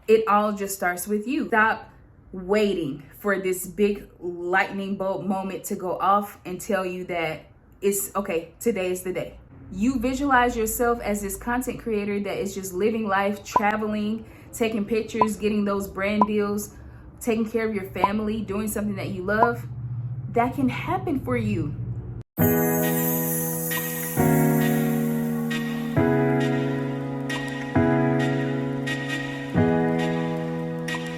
It all just starts with you. Stop waiting for this big lightning bolt moment to go off and tell you that it's okay, today is the day. You visualize yourself as this content creator that is just living life, traveling, taking pictures, getting those brand deals, taking care of your family, doing something that you love. That can happen for you.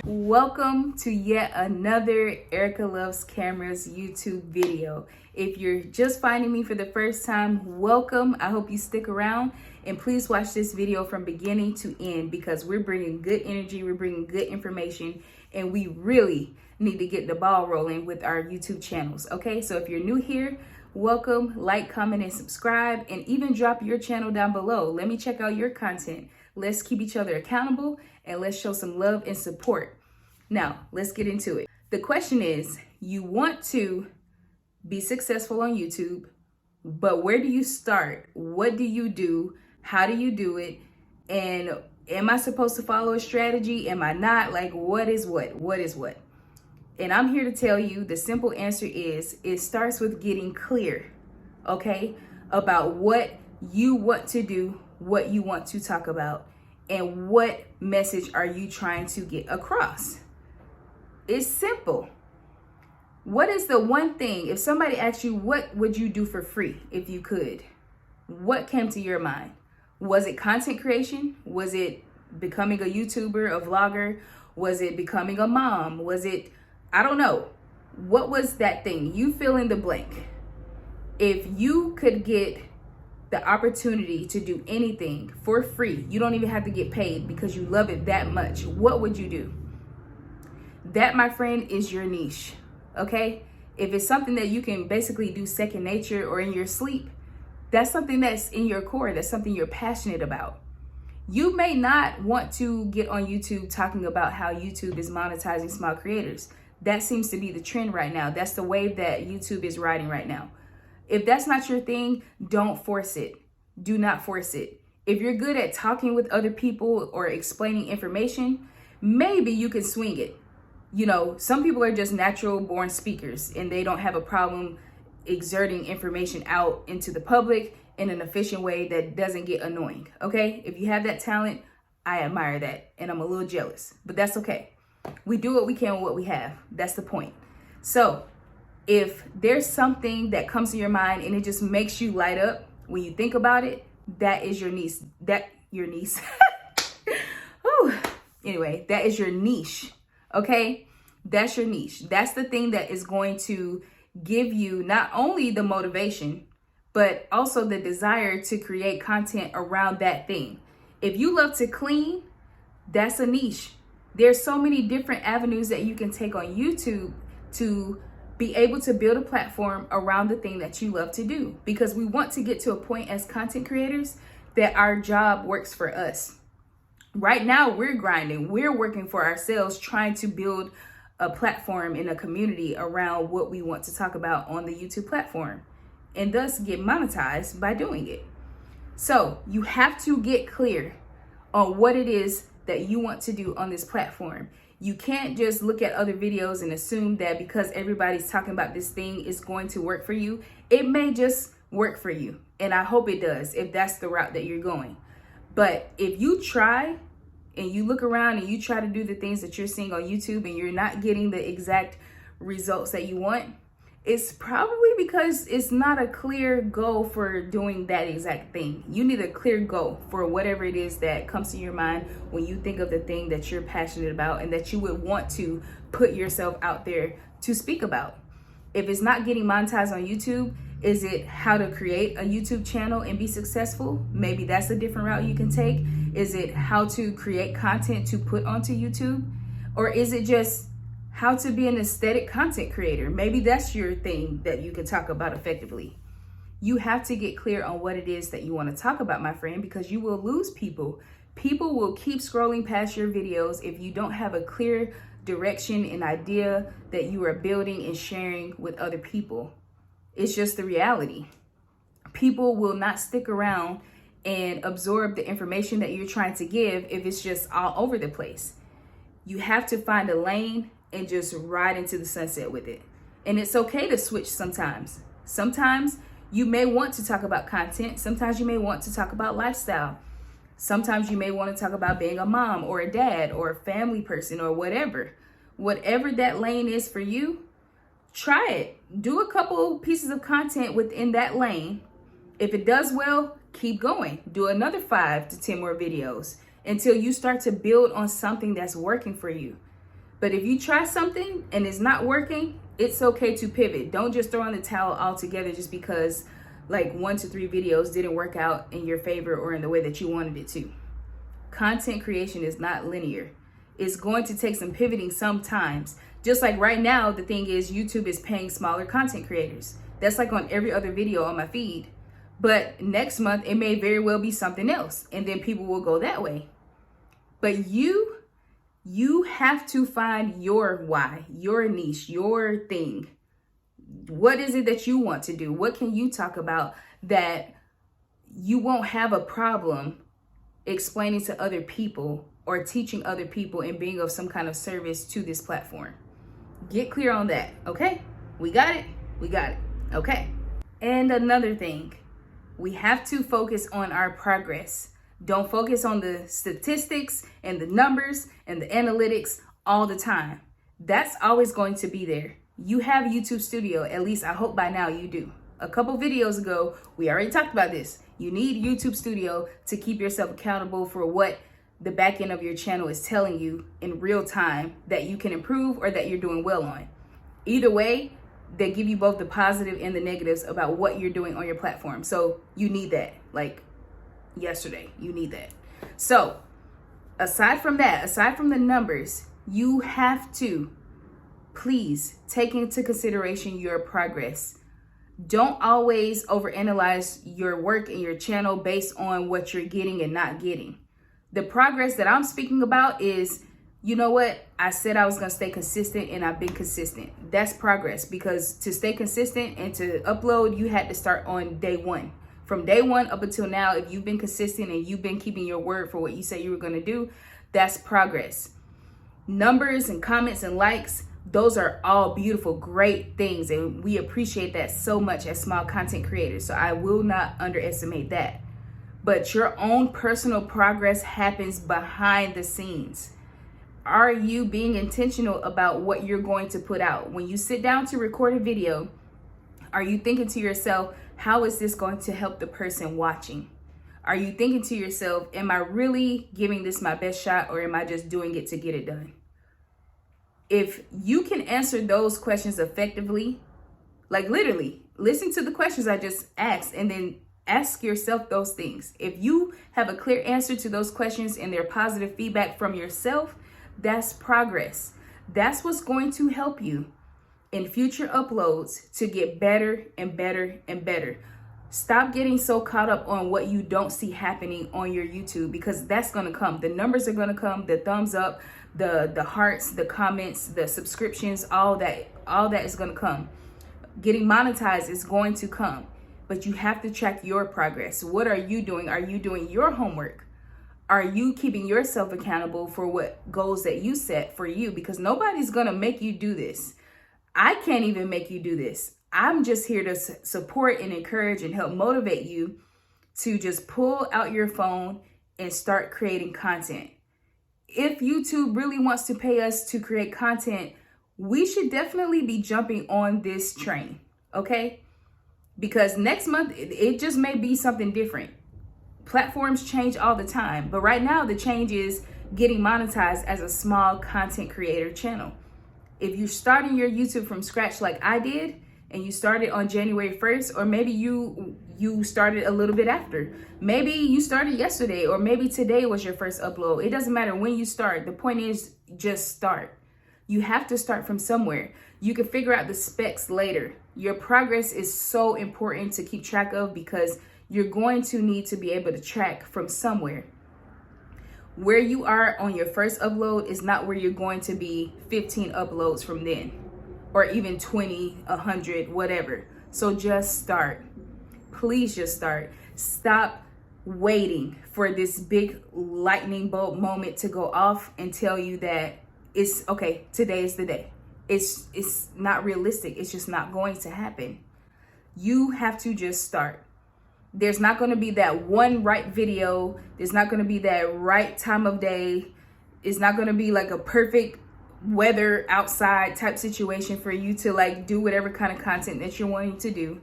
Welcome to yet another Erica Loves Cameras YouTube video. If you're just finding me for the first time, welcome. I hope you stick around and please watch this video from beginning to end because we're bringing good energy, we're bringing good information, and we really need to get the ball rolling with our YouTube channels. Okay, so if you're new here, welcome, like, comment, and subscribe, and even drop your channel down below. Let me check out your content. Let's keep each other accountable and let's show some love and support. Now, let's get into it. The question is, you want to be successful on YouTube, but where do you start? What do you do? How do you do it? And am I supposed to follow a strategy? Am I not? Like, what is what? What is what? And I'm here to tell you the simple answer is it starts with getting clear, okay, about what you want to do, what you want to talk about, and what message are you trying to get across. It's simple. What is the one thing, if somebody asked you, what would you do for free if you could? What came to your mind? Was it content creation? Was it becoming a YouTuber, a vlogger? Was it becoming a mom? Was it, I don't know. What was that thing? You fill in the blank. If you could get the opportunity to do anything for free, you don't even have to get paid because you love it that much, what would you do? That, my friend, is your niche, okay? If it's something that you can basically do second nature or in your sleep, that's something that's in your core. That's something you're passionate about. You may not want to get on YouTube talking about how YouTube is monetizing small creators. That seems to be the trend right now. That's the wave that YouTube is riding right now. If that's not your thing, don't force it. Do not force it. If you're good at talking with other people or explaining information, maybe you can swing it. You know, some people are just natural born speakers and they don't have a problem exerting information out into the public in an efficient way that doesn't get annoying. Okay, if you have that talent, I admire that and I'm a little jealous, but that's okay. We do what we can with what we have. That's the point. So if there's something that comes to your mind and it just makes you light up when you think about it, that is your niche. Anyway, that is your niche. Okay, that's your niche. That's the thing that is going to give you not only the motivation, but also the desire to create content around that thing. If you love to clean, that's a niche. There's so many different avenues that you can take on YouTube to be able to build a platform around the thing that you love to do, because we want to get to a point as content creators that our job works for us. Right now, we're grinding. We're working for ourselves, trying to build a platform and a community around what we want to talk about on the YouTube platform and thus get monetized by doing it. So you have to get clear on what it is that you want to do on this platform. You can't just look at other videos and assume that because everybody's talking about this thing is going to work for you. It may just work for you. And I hope it does if that's the route that you're going. But if you try and you look around and you try to do the things that you're seeing on YouTube and you're not getting the exact results that you want, it's probably because it's not a clear goal for doing that exact thing. You need a clear goal for whatever it is that comes to your mind when you think of the thing that you're passionate about and that you would want to put yourself out there to speak about. If it's not getting monetized on YouTube, is it how to create a YouTube channel and be successful? Maybe that's a different route you can take. Is it how to create content to put onto YouTube? Or is it just how to be an aesthetic content creator? Maybe that's your thing that you can talk about effectively. You have to get clear on what it is that you want to talk about, my friend, because you will lose people. People will keep scrolling past your videos if you don't have a clear direction and idea that you are building and sharing with other people. It's just the reality. People will not stick around and absorb the information that you're trying to give if it's just all over the place. You have to find a lane and just ride into the sunset with it. And it's okay to switch sometimes. Sometimes you may want to talk about content. Sometimes you may want to talk about lifestyle. Sometimes you may want to talk about being a mom or a dad or a family person or whatever. Whatever that lane is for you, try it. Do a couple pieces of content within that lane. If it does well, keep going. Do another 5 to 10 more videos until you start to build on something that's working for you. But if you try something and it's not working, it's okay to pivot. Don't just throw in the towel altogether just because like 1 to 3 videos didn't work out in your favor or in the way that you wanted it to. Content creation is not linear. It's going to take some pivoting sometimes. Just like right now, the thing is YouTube is paying smaller content creators. That's like on every other video on my feed. But next month, it may very well be something else. And then people will go that way. But you have to find your why, your niche, your thing. What is it that you want to do? What can you talk about that you won't have a problem explaining to other people or teaching other people and being of some kind of service to this platform? Get clear on that, okay? We got it? We got it, okay? And another thing, we have to focus on our progress. Don't focus on the statistics and the numbers and the analytics all the time. That's always going to be there. You have YouTube Studio, at least I hope by now you do. A couple videos ago, we already talked about this. You need YouTube Studio to keep yourself accountable for what the back end of your channel is telling you in real time that you can improve or that you're doing well on. Either way, they give you both the positive and the negatives about what you're doing on your platform. So you need that, like yesterday, you need that. So aside from that, aside from the numbers, you have to please take into consideration your progress. Don't always overanalyze your work and your channel based on what you're getting and not getting. The progress that I'm speaking about is, you know what? I said I was going to stay consistent and I've been consistent. That's progress, because to stay consistent and to upload, you had to start on day 1. From day 1 up until now, if you've been consistent and you've been keeping your word for what you said you were going to do, that's progress. Numbers and comments and likes, those are all beautiful, great things. And we appreciate that so much as small content creators. So I will not underestimate that. But your own personal progress happens behind the scenes. Are you being intentional about what you're going to put out? When you sit down to record a video, are you thinking to yourself, how is this going to help the person watching? Are you thinking to yourself, am I really giving this my best shot, or am I just doing it to get it done? If you can answer those questions effectively, like literally listen to the questions I just asked and then ask yourself those things. If you have a clear answer to those questions and they're positive feedback from yourself, that's progress. That's what's going to help you in future uploads to get better and better and better. Stop getting so caught up on what you don't see happening on your YouTube, because that's going to come. The numbers are going to come, the thumbs up, the hearts, the comments, the subscriptions, all that is going to come. Getting monetized is going to come, but you have to track your progress. What are you doing? Are you doing your homework? Are you keeping yourself accountable for what goals that you set for you? Because nobody's going to make you do this. I can't even make you do this. I'm just here to support and encourage and help motivate you to just pull out your phone and start creating content. If YouTube really wants to pay us to create content, we should definitely be jumping on this train, okay? Because next month, it just may be something different. Platforms change all the time, but right now the change is getting monetized as a small content creator channel. If you're starting your YouTube from scratch like I did, and you started on January 1st, or maybe you started a little bit after. Maybe you started yesterday, or maybe today was your first upload. It doesn't matter when you start. The point is just start. You have to start from somewhere. You can figure out the specs later. Your progress is so important to keep track of, because you're going to need to be able to track from somewhere. Where you are on your first upload is not where you're going to be 15 uploads from then, or even 20, 100, whatever. So just start. Please just start. Stop waiting for this big lightning bolt moment to go off and tell you that it's okay, today is the day. It's not realistic. It's just not going to happen. You have to just start. There's not going to be that one right video. There's not going to be that right time of day. It's not going to be like a perfect weather outside type situation for you to like do whatever kind of content that you're wanting to do.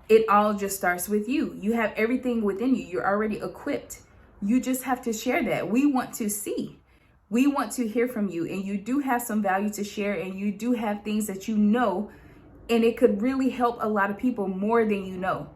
It all just starts with you. You have everything within you. You're already equipped. You just have to share that. We want to see. We want to hear from you, and you do have some value to share, and you do have things that you know, and it could really help a lot of people more than you know.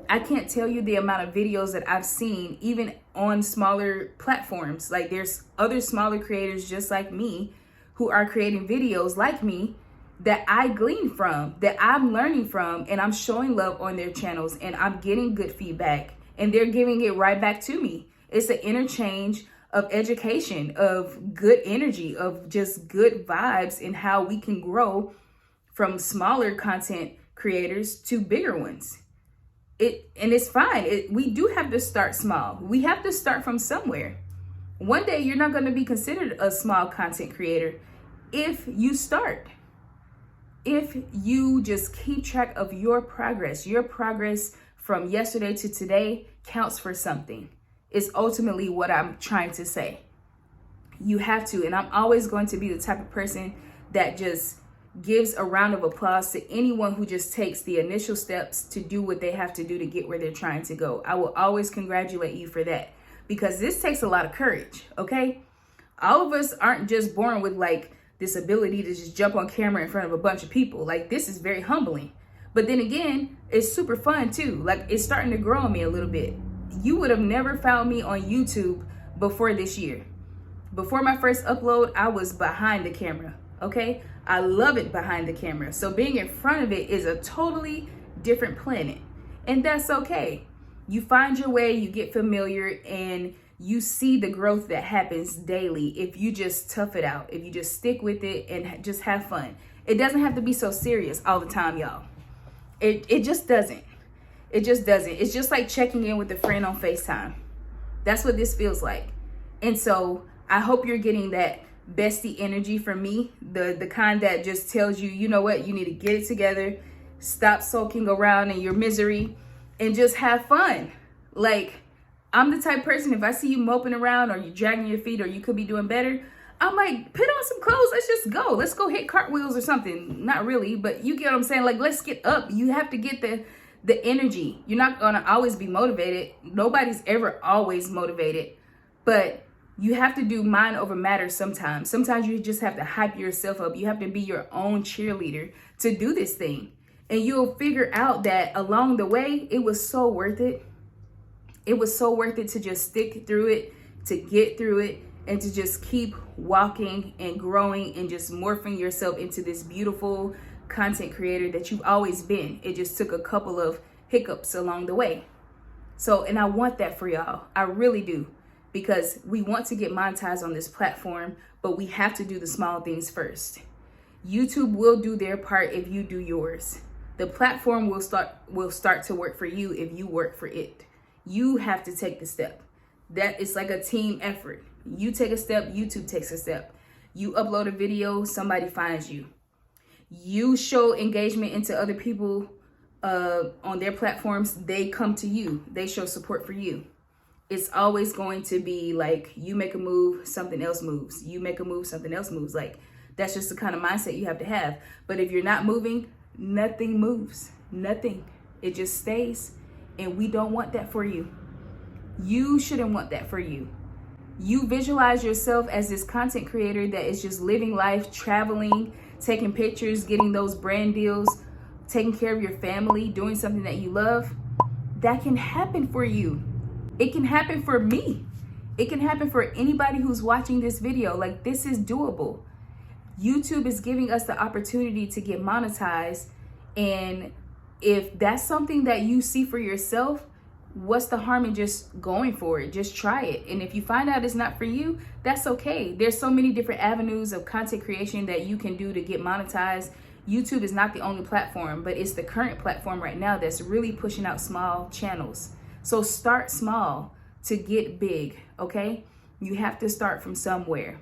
I can't tell you the amount of videos that I've seen, even on smaller platforms. Like there's other smaller creators just like me who are creating videos like me that I glean from, that I'm learning from, and I'm showing love on their channels, and I'm getting good feedback, and they're giving it right back to me. It's an interchange of education, of good energy, of just good vibes, and how we can grow from smaller content creators to bigger ones. And it's fine. We do have to start small. We have to start from somewhere. One day you're not going to be considered a small content creator if you start. If you just keep track of your progress from yesterday to today counts for something. Is ultimately what I'm trying to say. You have to, and I'm always going to be the type of person that just gives a round of applause to anyone who just takes the initial steps to do what they have to do to get where they're trying to go. I will always congratulate you for that, because this takes a lot of courage, okay? All of us aren't just born with like this ability to just jump on camera in front of a bunch of people. Like this is very humbling, but then again, it's super fun too. Like it's starting to grow on me a little bit. You would have never found me on YouTube before this year. Before my first upload, I was behind the camera, okay? I love it behind the camera. So being in front of it is a totally different planet, and that's okay. You find your way, you get familiar, and you see the growth that happens daily if you just tough it out, if you just stick with it and just have fun. It doesn't have to be so serious all the time, y'all. It just doesn't. It just doesn't. It's just like checking in with a friend on FaceTime. That's what this feels like. And so I hope you're getting that bestie energy from me, the kind that just tells you, you know what, you need to get it together, stop sulking around in your misery, and just have fun. Like, I'm the type of person, if I see you moping around or you dragging your feet or you could be doing better, I might put on some clothes. Let's just go. Let's go hit cartwheels or something. Not really, but you get what I'm saying? Like, let's get up. You have to get the energy. You're not going to always be motivated. Nobody's ever always motivated, but you have to do mind over matter sometimes. Sometimes you just have to hype yourself up. You have to be your own cheerleader to do this thing. And you'll figure out that along the way, it was so worth it. It was so worth it to just stick through it, to get through it, and to just keep walking and growing and just morphing yourself into this beautiful content creator that you've always been. It just took a couple of hiccups along the way. So, and I want that for y'all. I really do, because we want to get monetized on this platform, but we have to do the small things first. YouTube will do their part if you do yours. The platform will start to work for you if you work for it. You have to take the step. That is like a team effort. You take a step, YouTube takes a step. You upload a video, somebody finds you. You show engagement into other people on their platforms, they come to you. They show support for you. It's always going to be like you make a move, something else moves. You make a move, something else moves. Like that's just the kind of mindset you have to have. But if you're not moving, nothing moves. Nothing. It just stays. And we don't want that for you. You shouldn't want that for you. You visualize yourself as this content creator that is just living life, traveling, taking pictures, getting those brand deals, taking care of your family, doing something that you love. That can happen for you. It can happen for me. It can happen for anybody who's watching this video. Like, this is doable. YouTube is giving us the opportunity to get monetized. And if that's something that you see for yourself, what's the harm in just going for it? Just try it. And if you find out it's not for you, that's okay. There's so many different avenues of content creation that you can do to get monetized. YouTube is not the only platform, but it's the current platform right now that's really pushing out small channels. So start small to get big, okay? You have to start from somewhere.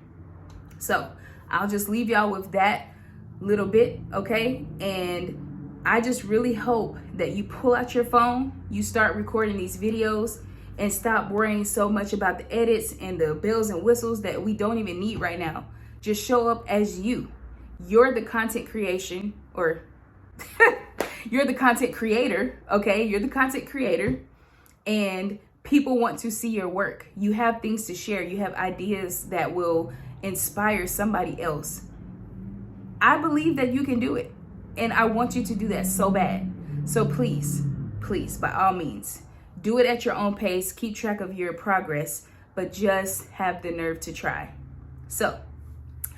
So I'll just leave y'all with that little bit, okay? And I just really hope that you pull out your phone, you start recording these videos, and stop worrying so much about the edits and the bells and whistles that we don't even need right now. Just show up as you. You're the content creation, or you're the content creator, okay? You're the content creator, and people want to see your work. You have things to share. You have ideas that will inspire somebody else. I believe that you can do it, and I want you to do that so bad. So please, by all means, do it at your own pace. Keep track of your progress, but just have the nerve to try. So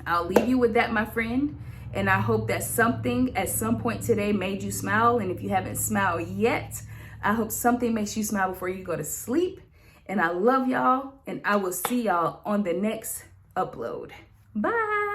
I'll leave you with that, my friend. And I hope that something at some point today made you smile. And if you haven't smiled yet, I hope something makes you smile before you go to sleep. And I love y'all, and I will see y'all on the next upload. Bye.